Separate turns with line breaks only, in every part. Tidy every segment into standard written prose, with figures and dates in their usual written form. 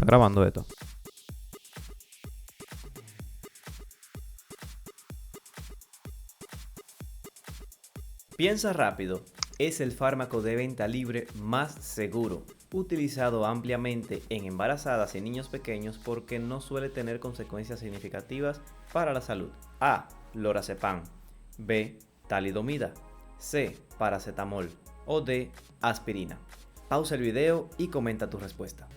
grabando esto. Piensa rápido, es el fármaco de venta libre más seguro, utilizado ampliamente en embarazadas y niños pequeños porque no suele tener consecuencias significativas para la salud. A. Lorazepam. B. Talidomida. C. Paracetamol. O D. Aspirina. Pausa el video y comenta tu respuesta.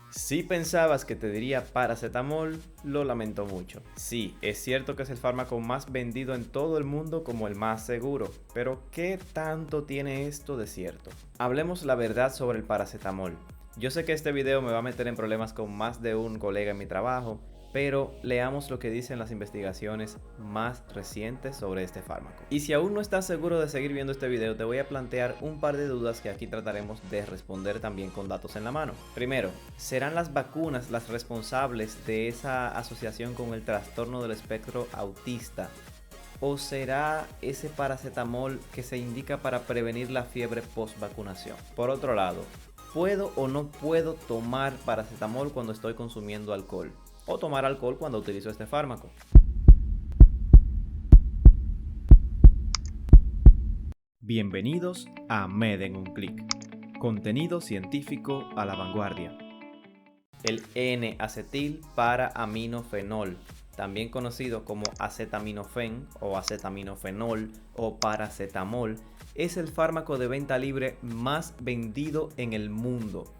Si pensabas que te diría paracetamol, lo lamento mucho. Sí, es cierto que es el fármaco más vendido en todo el mundo como el más seguro, pero ¿qué tanto tiene esto de cierto? Hablemos la verdad sobre el paracetamol. Yo sé que este video me va a meter en problemas con más de un colega en mi trabajo, pero leamos lo que dicen las investigaciones más recientes sobre este fármaco. Y si aún no estás seguro de seguir viendo este video, te voy a plantear un par de dudas que aquí trataremos de responder también con datos en la mano. Primero, ¿serán las vacunas las responsables de esa asociación con el trastorno del espectro autista? ¿O será ese paracetamol que se indica para prevenir la fiebre post vacunación? Por otro lado, ¿puedo o no puedo tomar paracetamol cuando estoy consumiendo alcohol? ¿O tomar alcohol cuando utilizo este fármaco? Bienvenidos a Med en un clic. Contenido científico a la vanguardia. El N-acetil para-aminofenol, también conocido como acetaminofén o acetaminofenol o paracetamol, es el fármaco de venta libre más vendido en el mundo.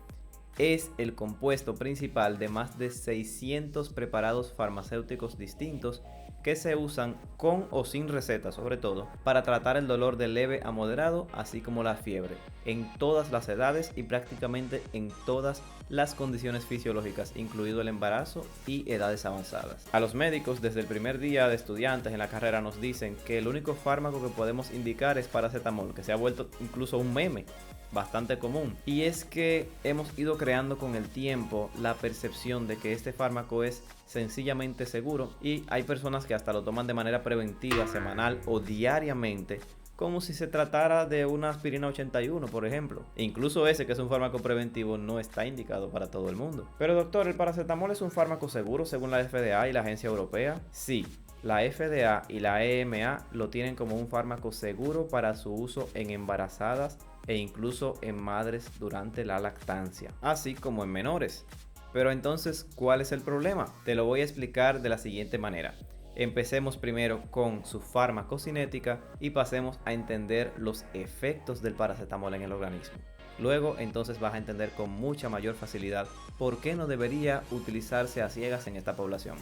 Es el compuesto principal de más de 600 preparados farmacéuticos distintos que se usan con o sin receta, sobre todo, para tratar el dolor de leve a moderado, así como la fiebre, en todas las edades y prácticamente en todas las condiciones fisiológicas, incluido el embarazo y edades avanzadas. A los médicos, desde el primer día de estudiantes en la carrera, nos dicen que el único fármaco que podemos indicar es paracetamol, que se ha vuelto incluso un meme bastante común, y es que hemos ido creando con el tiempo la percepción de que este fármaco es sencillamente seguro, y hay personas que hasta lo toman de manera preventiva, semanal o diariamente, como si se tratara de una aspirina 81, por ejemplo. E incluso ese, que es un fármaco preventivo, no está indicado para todo el mundo. Pero doctor, ¿el paracetamol es un fármaco seguro según la FDA y la Agencia Europea? Sí. La FDA y la EMA lo tienen como un fármaco seguro para su uso en embarazadas e incluso en madres durante la lactancia, así como en menores. Pero entonces, ¿cuál es el problema? Te lo voy a explicar de la siguiente manera. Empecemos primero con su farmacocinética y pasemos a entender los efectos del paracetamol en el organismo. Luego entonces vas a entender con mucha mayor facilidad por qué no debería utilizarse a ciegas en esta población.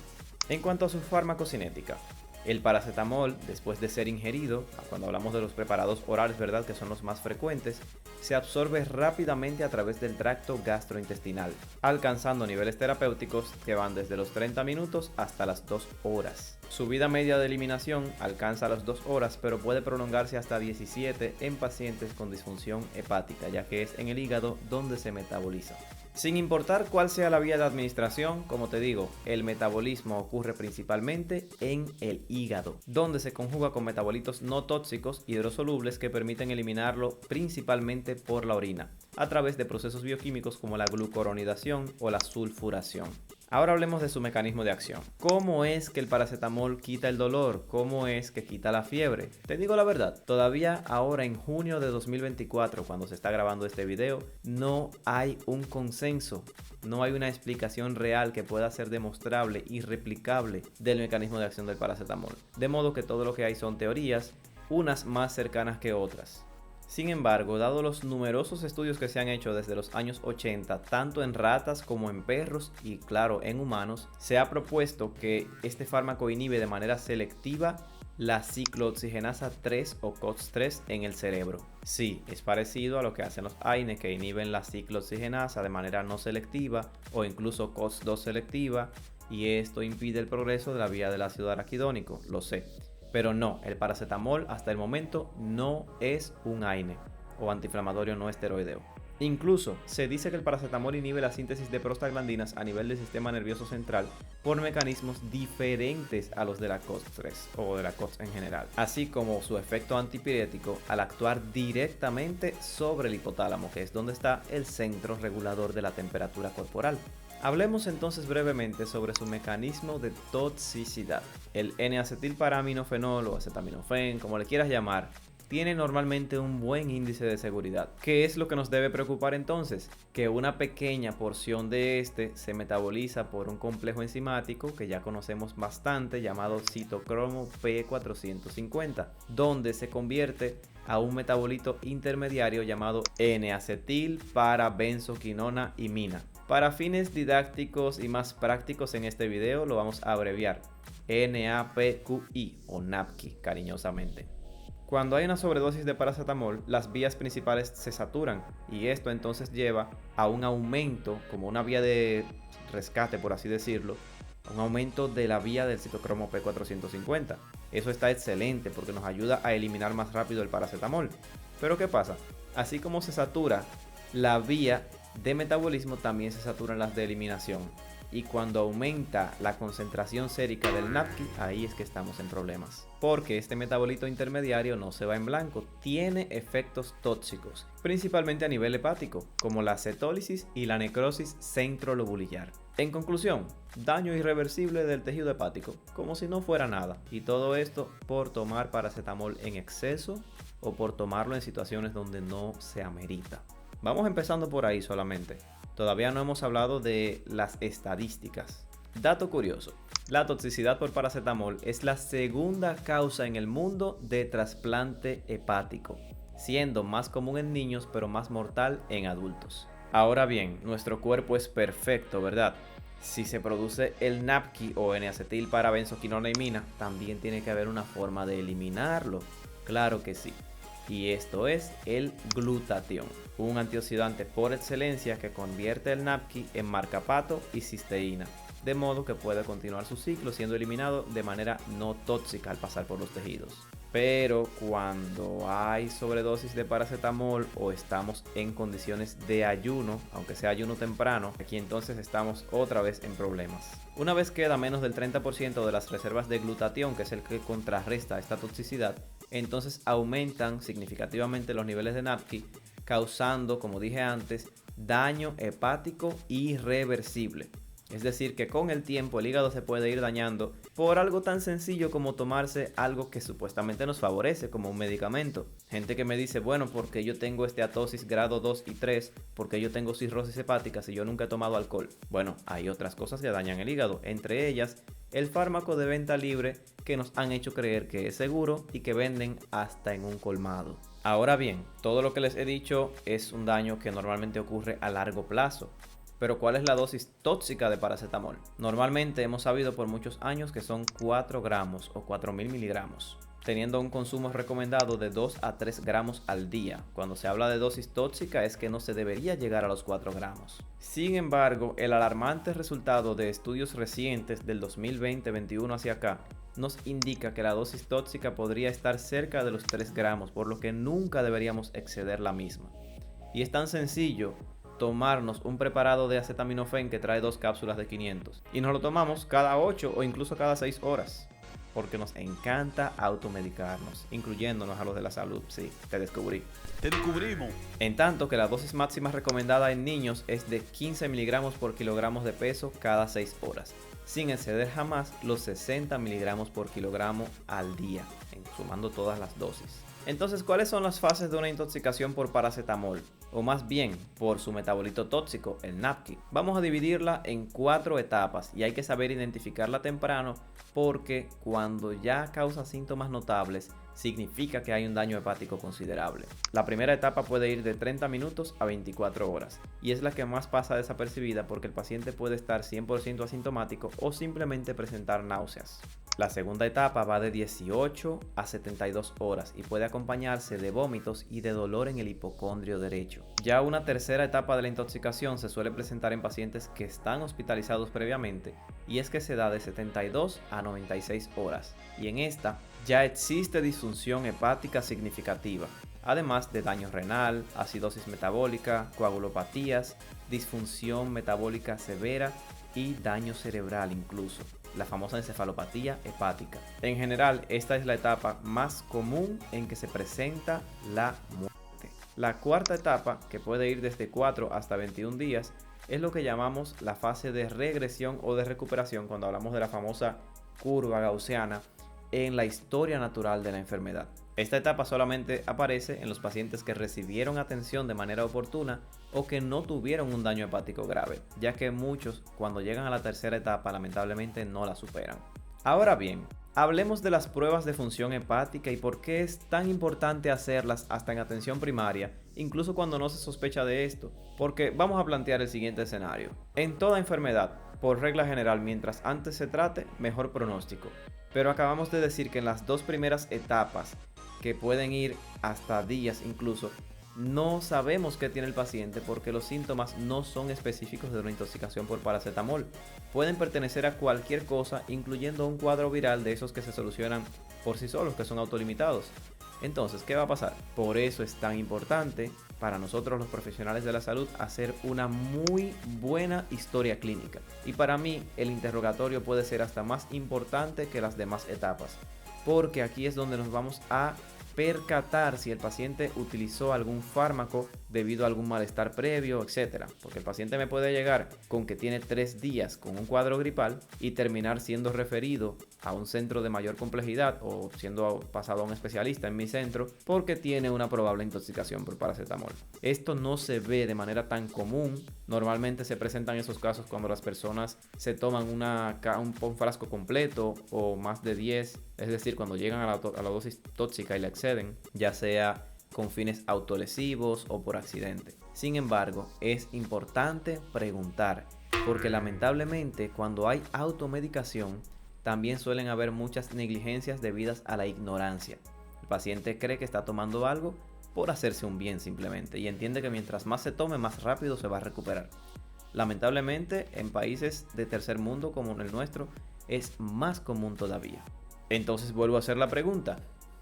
En cuanto a su farmacocinética, el paracetamol, después de ser ingerido, cuando hablamos de los preparados orales, ¿verdad?, que son los más frecuentes, se absorbe rápidamente a través del tracto gastrointestinal, alcanzando niveles terapéuticos que van desde los 30 minutos hasta las 2 horas. Su vida media de eliminación alcanza las 2 horas, pero puede prolongarse hasta 17 en pacientes con disfunción hepática, ya que es en el hígado donde se metaboliza. Sin importar cuál sea la vía de administración, como te digo, el metabolismo ocurre principalmente en el hígado, donde se conjuga con metabolitos no tóxicos hidrosolubles que permiten eliminarlo principalmente por la orina, a través de procesos bioquímicos como la glucuronidación o la sulfuración. Ahora hablemos de su mecanismo de acción. ¿Cómo es que el paracetamol quita el dolor? ¿Cómo es que quita la fiebre? Te digo la verdad, todavía ahora en junio de 2024, cuando se está grabando este video, no hay un consenso, no hay una explicación real que pueda ser demostrable y replicable del mecanismo de acción del paracetamol. De modo que todo lo que hay son teorías, unas más cercanas que otras. Sin embargo, dado los numerosos estudios que se han hecho desde los años 80, tanto en ratas como en perros y claro en humanos, se ha propuesto que este fármaco inhibe de manera selectiva la ciclooxigenasa 3 o COX-3 en el cerebro. Sí, es parecido a lo que hacen los AINE, que inhiben la ciclooxigenasa de manera no selectiva o incluso COX-2 selectiva, y esto impide el progreso de la vía del ácido araquidónico, lo sé. Pero no, el paracetamol hasta el momento no es un AINE o antiinflamatorio no esteroideo. Incluso se dice que el paracetamol inhibe la síntesis de prostaglandinas a nivel del sistema nervioso central por mecanismos diferentes a los de la COX-3 o de la COX en general, así como su efecto antipirético al actuar directamente sobre el hipotálamo, que es donde está el centro regulador de la temperatura corporal. Hablemos entonces brevemente sobre su mecanismo de toxicidad. El N-acetilparaminofenol o acetaminofén, como le quieras llamar, tiene normalmente un buen índice de seguridad. ¿Qué es lo que nos debe preocupar entonces? Que una pequeña porción de este se metaboliza por un complejo enzimático que ya conocemos bastante llamado citocromo P450, donde se convierte a un metabolito intermediario llamado N-acetilparabenzoquinona imina. Para fines didácticos y más prácticos en este video lo vamos a abreviar NAPQI o NAPQI cariñosamente. Cuando hay una sobredosis de paracetamol, las vías principales se saturan y esto entonces lleva a un aumento, como una vía de rescate por así decirlo, un aumento de la vía del citocromo P450. Eso está excelente porque nos ayuda a eliminar más rápido el paracetamol. Pero ¿qué pasa? Así como se satura la vía de metabolismo, también se saturan las de eliminación. Y cuando aumenta la concentración sérica del NAPQI, ahí es que estamos en problemas. Porque este metabolito intermediario no se va en blanco, tiene efectos tóxicos, principalmente a nivel hepático, como la cetólisis y la necrosis centrolobulillar. En conclusión, daño irreversible del tejido hepático, como si no fuera nada. Y todo esto por tomar paracetamol en exceso o por tomarlo en situaciones donde no se amerita. Vamos empezando por ahí solamente. Todavía no hemos hablado de las estadísticas. Dato curioso, la toxicidad por paracetamol es la segunda causa en el mundo de trasplante hepático, siendo más común en niños pero más mortal en adultos. Ahora bien, nuestro cuerpo es perfecto, ¿verdad? Si se produce el NAPQI o N-acetilparabenzoquinona imina, también tiene que haber una forma de eliminarlo. Claro que sí. Y esto es el glutatión, un antioxidante por excelencia que convierte el NAPQI en marcapato y cisteína, de modo que puede continuar su ciclo siendo eliminado de manera no tóxica al pasar por los tejidos. Pero cuando hay sobredosis de paracetamol o estamos en condiciones de ayuno, aunque sea ayuno temprano, aquí entonces estamos otra vez en problemas. Una vez queda menos del 30% de las reservas de glutatión, que es el que contrarresta esta toxicidad, entonces aumentan significativamente los niveles de NAPQI, causando, como dije antes, daño hepático irreversible. Es decir, que con el tiempo el hígado se puede ir dañando por algo tan sencillo como tomarse algo que supuestamente nos favorece, como un medicamento. Gente que me dice, bueno, porque yo tengo esteatosis grado 2 y 3, porque yo tengo cirrosis hepática si yo nunca he tomado alcohol. Bueno, hay otras cosas que dañan el hígado, entre ellas el fármaco de venta libre que nos han hecho creer que es seguro y que venden hasta en un colmado. Ahora bien, todo lo que les he dicho es un daño que normalmente ocurre a largo plazo. Pero ¿cuál es la dosis tóxica de paracetamol? Normalmente hemos sabido por muchos años que son 4 gramos o 4000 miligramos, teniendo un consumo recomendado de 2 a 3 gramos al día. Cuando se habla de dosis tóxica es que no se debería llegar a los 4 gramos. Sin embargo, el alarmante resultado de estudios recientes del 2020-21 hacia acá nos indica que la dosis tóxica podría estar cerca de los 3 gramos, por lo que nunca deberíamos exceder la misma. Y es tan sencillo tomarnos un preparado de acetaminofén que trae 2 cápsulas de 500 y nos lo tomamos cada 8 o incluso cada 6 horas, porque nos encanta automedicarnos, incluyéndonos a los de la salud. Sí, te descubrí.
Te descubrimos.
En tanto que la dosis máxima recomendada en niños es de 15 miligramos por kilogramo de peso cada 6 horas, sin exceder jamás los 60 miligramos por kilogramo al día, sumando todas las dosis. Entonces, ¿cuáles son las fases de una intoxicación por paracetamol? O más bien, por su metabolito tóxico, el NAPQI. Vamos a dividirla en 4 etapas y hay que saber identificarla temprano porque cuando ya causa síntomas notables, significa que hay un daño hepático considerable. La primera etapa puede ir de 30 minutos a 24 horas y es la que más pasa desapercibida porque el paciente puede estar 100% asintomático o simplemente presentar náuseas. La segunda etapa va de 18 a 72 horas y puede acompañarse de vómitos y de dolor en el hipocondrio derecho. Ya una tercera etapa de la intoxicación se suele presentar en pacientes que están hospitalizados previamente y es que se da de 72 a 96 horas y en esta ya existe disfunción hepática significativa, además de daño renal, acidosis metabólica, coagulopatías, disfunción metabólica severa y daño cerebral incluso, la famosa encefalopatía hepática. En general, esta es la etapa más común en que se presenta la muerte. La cuarta etapa, que puede ir desde 4 hasta 21 días, es lo que llamamos la fase de regresión o de recuperación cuando hablamos de la famosa curva gaussiana en la historia natural de la enfermedad. Esta etapa solamente aparece en los pacientes que recibieron atención de manera oportuna o que no tuvieron un daño hepático grave, ya que muchos cuando llegan a la tercera etapa lamentablemente no la superan. Ahora bien, hablemos de las pruebas de función hepática y por qué es tan importante hacerlas hasta en atención primaria, incluso cuando no se sospecha de esto, porque vamos a plantear el siguiente escenario. En toda enfermedad, por regla general, mientras antes se trate, mejor pronóstico. Pero acabamos de decir que en las dos primeras etapas, que pueden ir hasta días incluso, no sabemos qué tiene el paciente porque los síntomas no son específicos de una intoxicación por paracetamol. Pueden pertenecer a cualquier cosa, incluyendo un cuadro viral de esos que se solucionan por sí solos, que son autolimitados. Entonces, ¿qué va a pasar? Por eso es tan importante para nosotros los profesionales de la salud hacer una muy buena historia clínica. Y para mí el interrogatorio puede ser hasta más importante que las demás etapas, porque aquí es donde nos vamos a percatar si el paciente utilizó algún fármaco debido a algún malestar previo, etcétera. Porque el paciente me puede llegar con que tiene 3 días con un cuadro gripal y terminar siendo referido a un centro de mayor complejidad o siendo pasado a un especialista en mi centro porque tiene una probable intoxicación por paracetamol. Esto no se ve de manera tan común. Normalmente se presentan esos casos cuando las personas se toman un frasco completo o más de 10, es decir, cuando llegan a la dosis tóxica y la exceden, ya sea con fines autolesivos o por accidente. Sin embargo, es importante preguntar, porque lamentablemente cuando hay automedicación, también suelen haber muchas negligencias debidas a la ignorancia. El paciente cree que está tomando algo por hacerse un bien simplemente y entiende que mientras más se tome, más rápido se va a recuperar. Lamentablemente, en países de tercer mundo como el nuestro, es más común todavía. Entonces vuelvo a hacer la pregunta: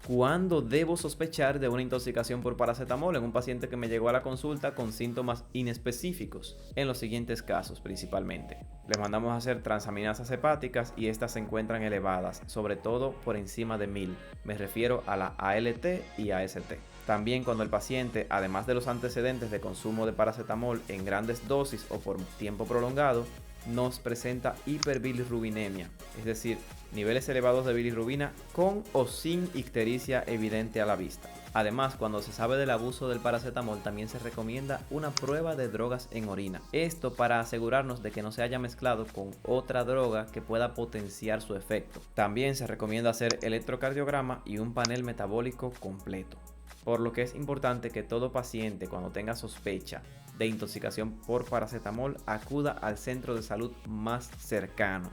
¿cuándo debo sospechar de una intoxicación por paracetamol en un paciente que me llegó a la consulta con síntomas inespecíficos? En los siguientes casos principalmente. Le mandamos a hacer transaminasas hepáticas y estas se encuentran elevadas, sobre todo por encima de 1000. Me refiero a la ALT y AST. También cuando el paciente, además de los antecedentes de consumo de paracetamol en grandes dosis o por tiempo prolongado, nos presenta hiperbilirrubinemia, es decir, niveles elevados de bilirrubina con o sin ictericia evidente a la vista. Además, cuando se sabe del abuso del paracetamol, también se recomienda una prueba de drogas en orina. Esto para asegurarnos de que no se haya mezclado con otra droga que pueda potenciar su efecto. También se recomienda hacer electrocardiograma y un panel metabólico completo. Por lo que es importante que todo paciente, cuando tenga sospecha de intoxicación por paracetamol, acuda al centro de salud más cercano.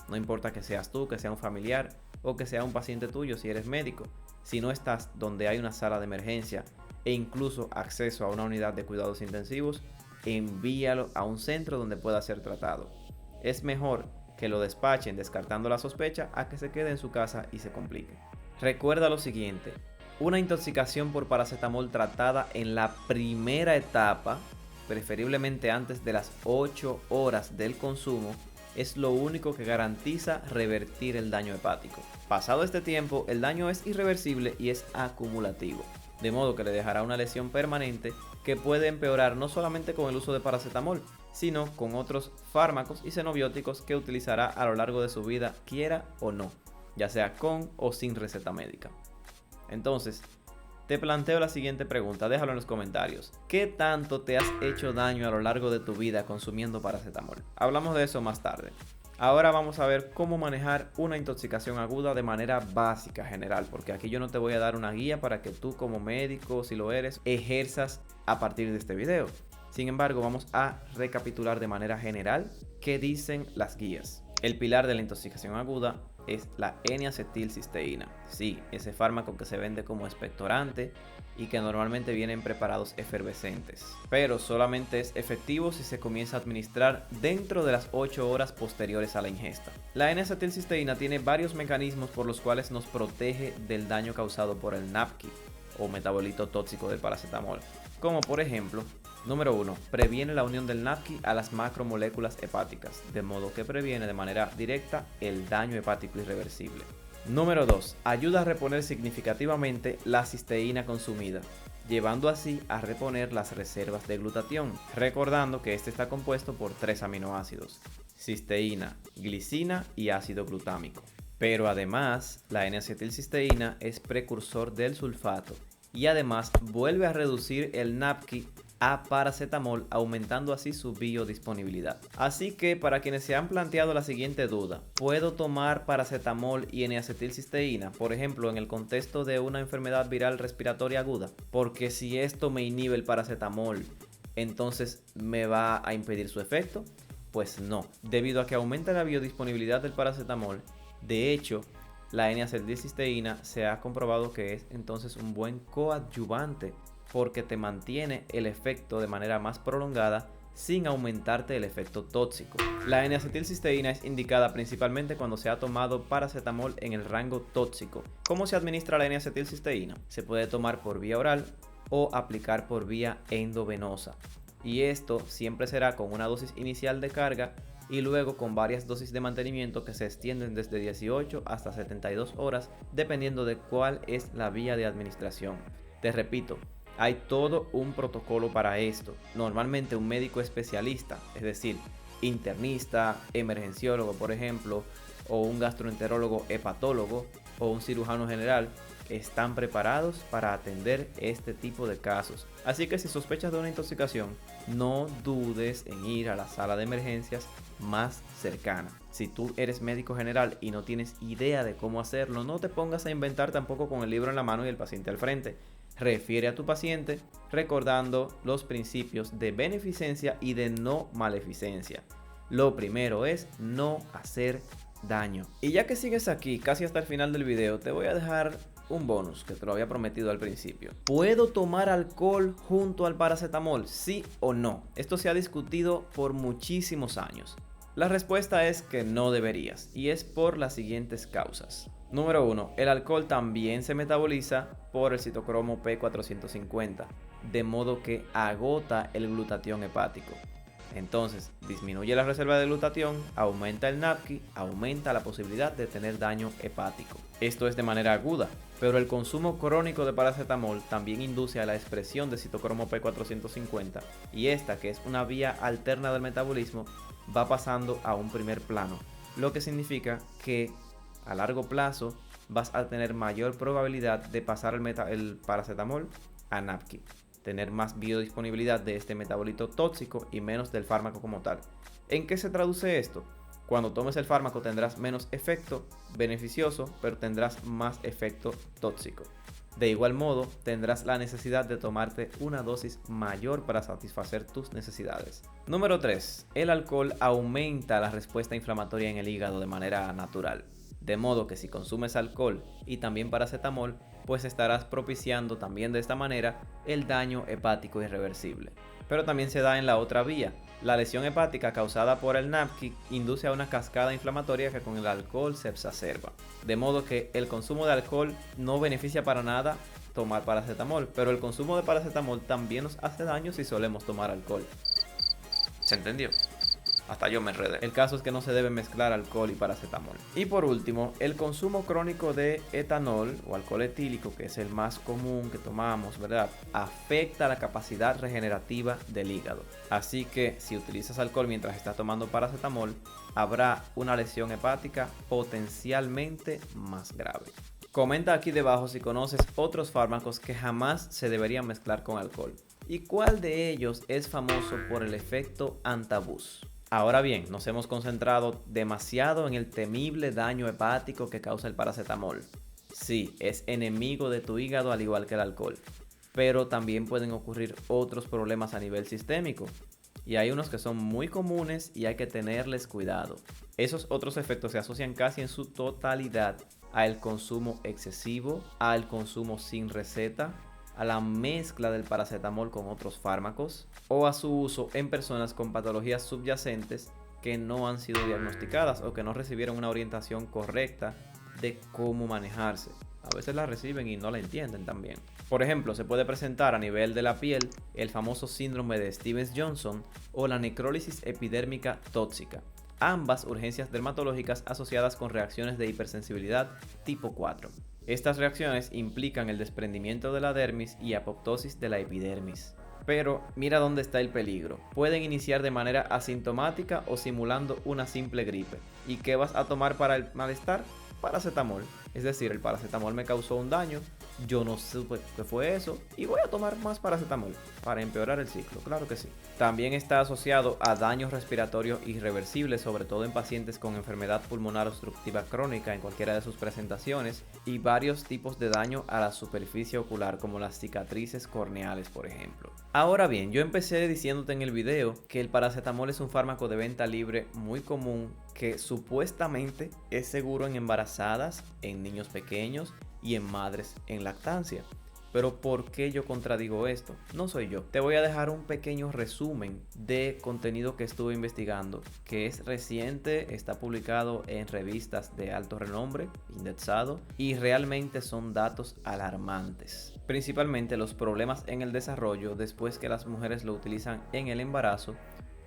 No importa que seas tú, que sea un familiar o que sea un paciente tuyo si eres médico. Si no estás donde hay una sala de emergencia e incluso acceso a una unidad de cuidados intensivos, envíalo a un centro donde pueda ser tratado. Es mejor que lo despachen descartando la sospecha a que se quede en su casa y se complique. Recuerda lo siguiente: una intoxicación por paracetamol tratada en la primera etapa, preferiblemente antes de las 8 horas del consumo, es lo único que garantiza revertir el daño hepático. Pasado este tiempo, el daño es irreversible y es acumulativo, de modo que le dejará una lesión permanente que puede empeorar no solamente con el uso de paracetamol, sino con otros fármacos y xenobióticos que utilizará a lo largo de su vida, quiera o no, ya sea con o sin receta médica. Entonces, te planteo la siguiente pregunta, déjalo en los comentarios. ¿Qué tanto te has hecho daño a lo largo de tu vida consumiendo paracetamol? Hablamos de eso más tarde. Ahora vamos a ver cómo manejar una intoxicación aguda de manera básica, general, porque aquí yo no te voy a dar una guía para que tú como médico, si lo eres, ejerzas a partir de este video. Sin embargo, vamos a recapitular de manera general qué dicen las guías. El pilar de la intoxicación aguda es la N-acetilcisteína. Sí, ese fármaco que se vende como expectorante y que normalmente viene en preparados efervescentes, pero solamente es efectivo si se comienza a administrar dentro de las 8 horas posteriores a la ingesta. La N-acetilcisteína tiene varios mecanismos por los cuales nos protege del daño causado por el NAPQI o metabolito tóxico del paracetamol, como por ejemplo: número 1. Previene la unión del NAPQI a las macromoléculas hepáticas, de modo que previene de manera directa el daño hepático irreversible. Número 2. Ayuda a reponer significativamente la cisteína consumida. llevando así a reponer las reservas de glutatión, recordando que este está compuesto por 3 aminoácidos: cisteína, glicina y ácido glutámico. Pero además, la N-acetilcisteína es precursor del sulfato y además vuelve a reducir el NAPQI a paracetamol, aumentando así su biodisponibilidad. Así que para quienes se han planteado la siguiente duda: ¿puedo tomar paracetamol y N-acetilcisteína, por ejemplo, en el contexto de una enfermedad viral respiratoria aguda? Porque si esto me inhibe el paracetamol, entonces ¿me va a impedir su efecto? Pues no, debido a que aumenta la biodisponibilidad del paracetamol. De hecho, la N-acetilcisteína se ha comprobado que es entonces un buen coadyuvante, porque te mantiene el efecto de manera más prolongada sin aumentarte el efecto tóxico. La N-acetilcisteína es indicada principalmente cuando se ha tomado paracetamol en el rango tóxico. ¿Cómo se administra la N-acetilcisteína? Se puede tomar por vía oral o aplicar por vía endovenosa. Y esto siempre será con una dosis inicial de carga y luego con varias dosis de mantenimiento que se extienden desde 18 hasta 72 horas dependiendo de cuál es la vía de administración. Te repito, hay todo un protocolo para esto. Normalmente un médico especialista, es decir, internista, emergenciólogo por ejemplo, o un gastroenterólogo hepatólogo o un cirujano general, están preparados para atender este tipo de casos. Así que si sospechas de una intoxicación, no dudes en ir a la sala de emergencias más cercana. Si tú eres médico general y no tienes idea de cómo hacerlo, no te pongas a inventar tampoco con el libro en la mano y el paciente al frente. Refiere a tu paciente recordando los principios de beneficencia y de no maleficencia. Lo primero es no hacer daño. Y ya que sigues aquí casi hasta el final del video, te voy a dejar un bonus que te lo había prometido al principio. ¿Puedo tomar alcohol junto al paracetamol? ¿Sí o no? Esto se ha discutido por muchísimos años. La respuesta es que no deberías, y es por las siguientes causas. Número 1. El alcohol también se metaboliza por el citocromo P450, de modo que agota el glutatión hepático. Entonces, disminuye la reserva de glutatión, aumenta el NAPQI, aumenta la posibilidad de tener daño hepático. Esto es de manera aguda, pero el consumo crónico de paracetamol también induce a la expresión de citocromo P450, y esta, que es una vía alterna del metabolismo, va pasando a un primer plano, lo que significa que a largo plazo vas a tener mayor probabilidad de pasar el paracetamol a NAPQI, tener más biodisponibilidad de este metabolito tóxico y menos del fármaco como tal. ¿En qué se traduce esto? Cuando tomes el fármaco tendrás menos efecto beneficioso, pero tendrás más efecto tóxico. De igual modo, tendrás la necesidad de tomarte una dosis mayor para satisfacer tus necesidades. Número 3. El alcohol aumenta la respuesta inflamatoria en el hígado de manera natural. De modo que si consumes alcohol y también paracetamol, pues estarás propiciando también de esta manera el daño hepático irreversible. Pero también se da en la otra vía. La lesión hepática causada por el NAPQI induce a una cascada inflamatoria que con el alcohol se exacerba. De modo que el consumo de alcohol no beneficia para nada tomar paracetamol, pero el consumo de paracetamol también nos hace daño si solemos tomar alcohol. ¿Se entendió? Hasta yo me enredé. El caso es que no se debe mezclar alcohol y paracetamol. Y por último, el consumo crónico de etanol o alcohol etílico, que es el más común que tomamos, ¿verdad?, afecta la capacidad regenerativa del hígado. Así que si utilizas alcohol mientras estás tomando paracetamol, habrá una lesión hepática potencialmente más grave. Comenta aquí debajo si conoces otros fármacos que jamás se deberían mezclar con alcohol. ¿Y cuál de ellos es famoso por el efecto antabús? Ahora bien, nos hemos concentrado demasiado en el temible daño hepático que causa el paracetamol. Sí, es enemigo de tu hígado al igual que el alcohol, pero también pueden ocurrir otros problemas a nivel sistémico. Y hay unos que son muy comunes y hay que tenerles cuidado. Esos otros efectos se asocian casi en su totalidad al consumo excesivo, al consumo sin receta, a la mezcla del paracetamol con otros fármacos o a su uso en personas con patologías subyacentes que no han sido diagnosticadas o que no recibieron una orientación correcta de cómo manejarse. A veces la reciben y no la entienden también. Por ejemplo, se puede presentar a nivel de la piel el famoso síndrome de Stevens-Johnson o la necrólisis epidérmica tóxica, ambas urgencias dermatológicas asociadas con reacciones de hipersensibilidad tipo 4. Estas reacciones implican el desprendimiento de la dermis y apoptosis de la epidermis. Pero mira dónde está el peligro. Pueden iniciar de manera asintomática o simulando una simple gripe. ¿Y qué vas a tomar para el malestar? Paracetamol. Es decir, el paracetamol me causó un daño, yo no supe qué fue eso y voy a tomar más paracetamol para empeorar el ciclo, claro que sí. También está asociado a daños respiratorios irreversibles, sobre todo en pacientes con enfermedad pulmonar obstructiva crónica en cualquiera de sus presentaciones, y varios tipos de daño a la superficie ocular como las cicatrices corneales, por ejemplo. Ahora bien, yo empecé diciéndote en el video que el paracetamol es un fármaco de venta libre muy común que supuestamente es seguro en embarazadas, en niños pequeños y en madres en lactancia. Pero ¿por qué yo contradigo esto? No soy yo. Te voy a dejar un pequeño resumen de contenido que estuve investigando, que es reciente, está publicado en revistas de alto renombre, indexado, y realmente son datos alarmantes. Principalmente los problemas en el desarrollo después que las mujeres lo utilizan en el embarazo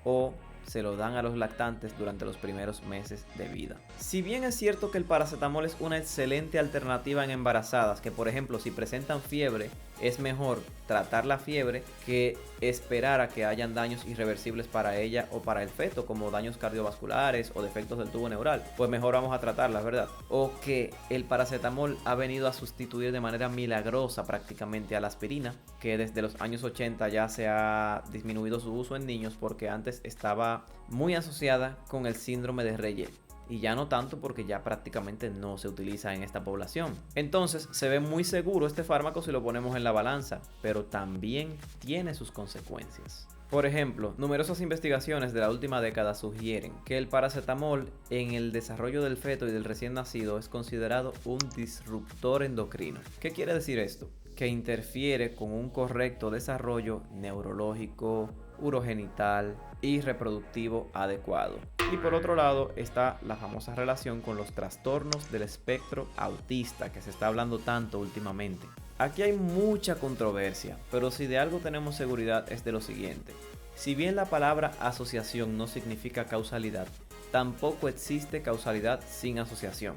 o se lo dan a los lactantes durante los primeros meses de vida. Si bien es cierto que el paracetamol es una excelente alternativa en embarazadas, que por ejemplo si presentan fiebre, es mejor tratar la fiebre que esperar a que hayan daños irreversibles para ella o para el feto, como daños cardiovasculares o defectos del tubo neural, pues mejor vamos a tratarla, ¿verdad? O que el paracetamol ha venido a sustituir de manera milagrosa prácticamente a la aspirina, que desde los años 80 ya se ha disminuido su uso en niños porque antes estaba muy asociada con el síndrome de Reye. Y ya no tanto porque ya prácticamente no se utiliza en esta población. Entonces se ve muy seguro este fármaco si lo ponemos en la balanza, pero también tiene sus consecuencias. Por ejemplo, numerosas investigaciones de la última década sugieren que el paracetamol en el desarrollo del feto y del recién nacido es considerado un disruptor endocrino. ¿Qué quiere decir esto? Que interfiere con un correcto desarrollo neurológico, urogenital y reproductivo adecuado. Y por otro lado está la famosa relación con los trastornos del espectro autista que se está hablando tanto últimamente. Aquí hay mucha controversia, pero si de algo tenemos seguridad es de lo siguiente. Si bien la palabra asociación no significa causalidad, tampoco existe causalidad sin asociación.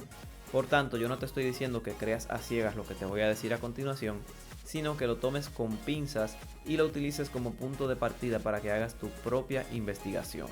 Por tanto, yo no te estoy diciendo que creas a ciegas lo que te voy a decir a continuación, sino que lo tomes con pinzas y lo utilices como punto de partida para que hagas tu propia investigación,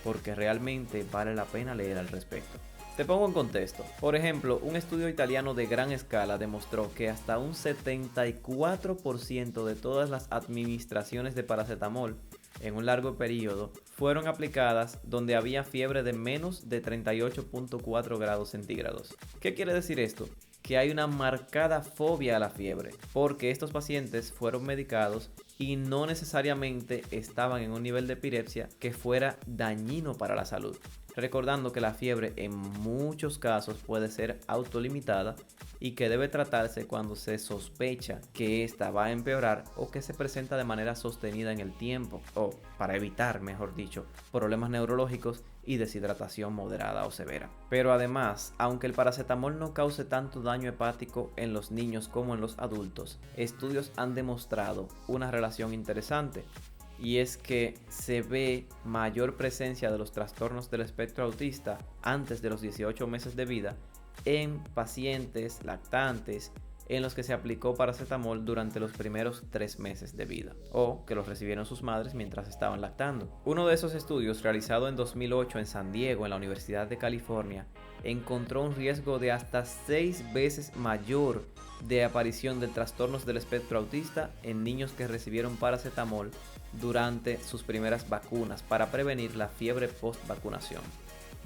porque realmente vale la pena leer al respecto. Te pongo en contexto. Por ejemplo, un estudio italiano de gran escala demostró que hasta un 74% de todas las administraciones de paracetamol en un largo periodo fueron aplicadas donde había fiebre de menos de 38.4 grados centígrados. ¿Qué quiere decir esto? Que hay una marcada fobia a la fiebre, porque estos pacientes fueron medicados y no necesariamente estaban en un nivel de epilepsia que fuera dañino para la salud. Recordando que la fiebre en muchos casos puede ser autolimitada y que debe tratarse cuando se sospecha que esta va a empeorar o que se presenta de manera sostenida en el tiempo, o para evitar, mejor dicho, problemas neurológicos y deshidratación moderada o severa. Pero además, aunque el paracetamol no cause tanto daño hepático en los niños como en los adultos, estudios han demostrado una relación interesante. Y es que se ve mayor presencia de los trastornos del espectro autista antes de los 18 meses de vida en pacientes lactantes en los que se aplicó paracetamol durante los primeros 3 meses de vida o que los recibieron sus madres mientras estaban lactando. Uno de esos estudios, realizado en 2008 en San Diego, en la Universidad de California, encontró un riesgo de hasta 6 veces mayor de aparición de trastornos del espectro autista en niños que recibieron paracetamol durante sus primeras vacunas para prevenir la fiebre post-vacunación,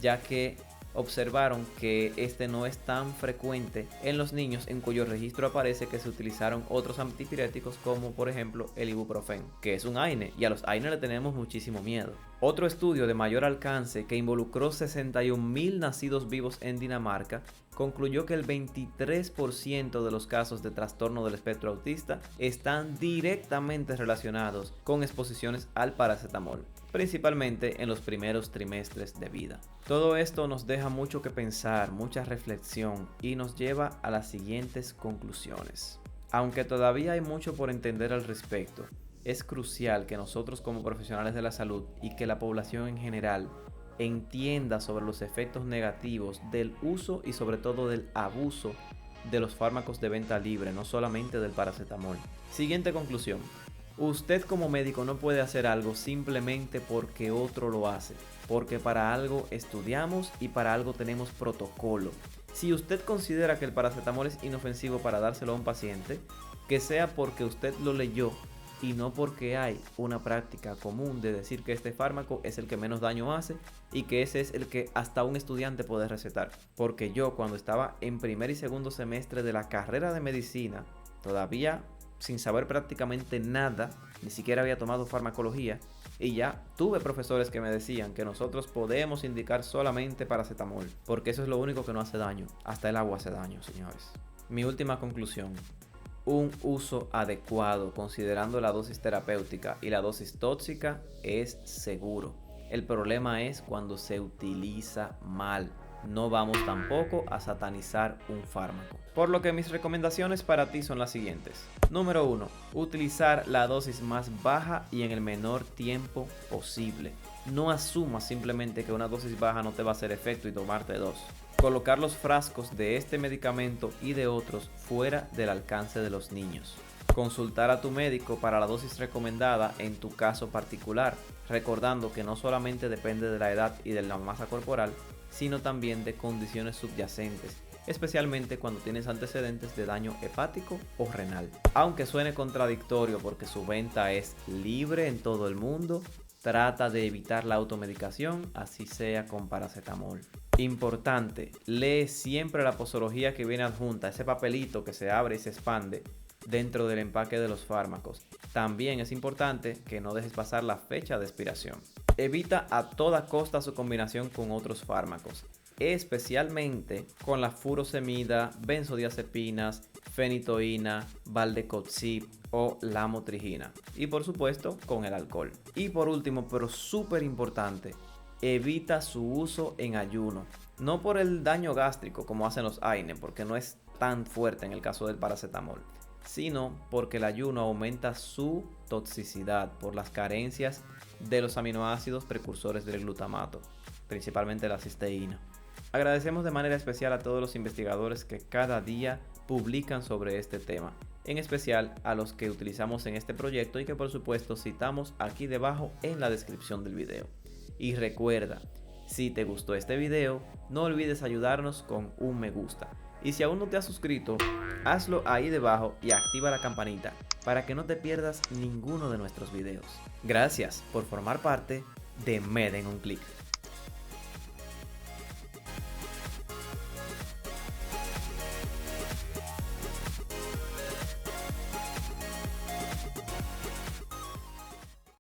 ya que observaron que este no es tan frecuente en los niños en cuyo registro aparece que se utilizaron otros antipiréticos como por ejemplo el ibuprofeno, que es un AINE, y a los AINE le tenemos muchísimo miedo. Otro estudio de mayor alcance que involucró 61.000 nacidos vivos en Dinamarca concluyó que el 23% de los casos de trastorno del espectro autista están directamente relacionados con exposiciones al paracetamol, principalmente en los primeros trimestres de vida. Todo esto nos deja mucho que pensar, mucha reflexión y nos lleva a las siguientes conclusiones. Aunque todavía hay mucho por entender al respecto, es crucial que nosotros como profesionales de la salud y que la población en general entienda sobre los efectos negativos del uso y sobre todo del abuso de los fármacos de venta libre, no solamente del paracetamol. Siguiente conclusión. Usted como médico no puede hacer algo simplemente porque otro lo hace, porque para algo estudiamos y para algo tenemos protocolo. Si usted considera que el paracetamol es inofensivo para dárselo a un paciente, que sea porque usted lo leyó y no porque hay una práctica común de decir que este fármaco es el que menos daño hace y que ese es el que hasta un estudiante puede recetar. Porque yo, cuando estaba en primer y segundo semestre de la carrera de medicina, todavía sin saber prácticamente nada, ni siquiera había tomado farmacología, y ya tuve profesores que me decían que nosotros podemos indicar solamente paracetamol, porque eso es lo único que no hace daño. Hasta el agua hace daño, señores. Mi última conclusión. Un uso adecuado, considerando la dosis terapéutica y la dosis tóxica, es seguro. El problema es cuando se utiliza mal. No vamos tampoco a satanizar un fármaco. Por lo que mis recomendaciones para ti son las siguientes. Número 1. Utilizar la dosis más baja y en el menor tiempo posible. No asumas simplemente que una dosis baja no te va a hacer efecto y tomarte 2. Colocar los frascos de este medicamento y de otros fuera del alcance de los niños. Consultar a tu médico para la dosis recomendada en tu caso particular, recordando que no solamente depende de la edad y de la masa corporal, sino también de condiciones subyacentes, especialmente cuando tienes antecedentes de daño hepático o renal. Aunque suene contradictorio porque su venta es libre en todo el mundo, trata de evitar la automedicación, así sea con paracetamol. Importante, lee siempre la posología que viene adjunta, ese papelito que se abre y se expande dentro del empaque de los fármacos. También es importante que no dejes pasar la fecha de expiración. Evita a toda costa su combinación con otros fármacos, especialmente con la furosemida, benzodiazepinas, fenitoína, valdecoxib o lamotrigina, y por supuesto con el alcohol. Y por último, pero súper importante, evita su uso en ayuno. No por el daño gástrico como hacen los AINE, porque no es tan fuerte en el caso del paracetamol, sino porque el ayuno aumenta su toxicidad por las carencias de los aminoácidos precursores del glutamato, principalmente la cisteína. Agradecemos de manera especial a todos los investigadores que cada día publican sobre este tema, en especial a los que utilizamos en este proyecto y que por supuesto citamos aquí debajo en la descripción del video. Y recuerda, si te gustó este video, no olvides ayudarnos con un me gusta. Y si aún no te has suscrito, hazlo ahí debajo y activa la campanita para que no te pierdas ninguno de nuestros videos. Gracias por formar parte de Med en un Clic.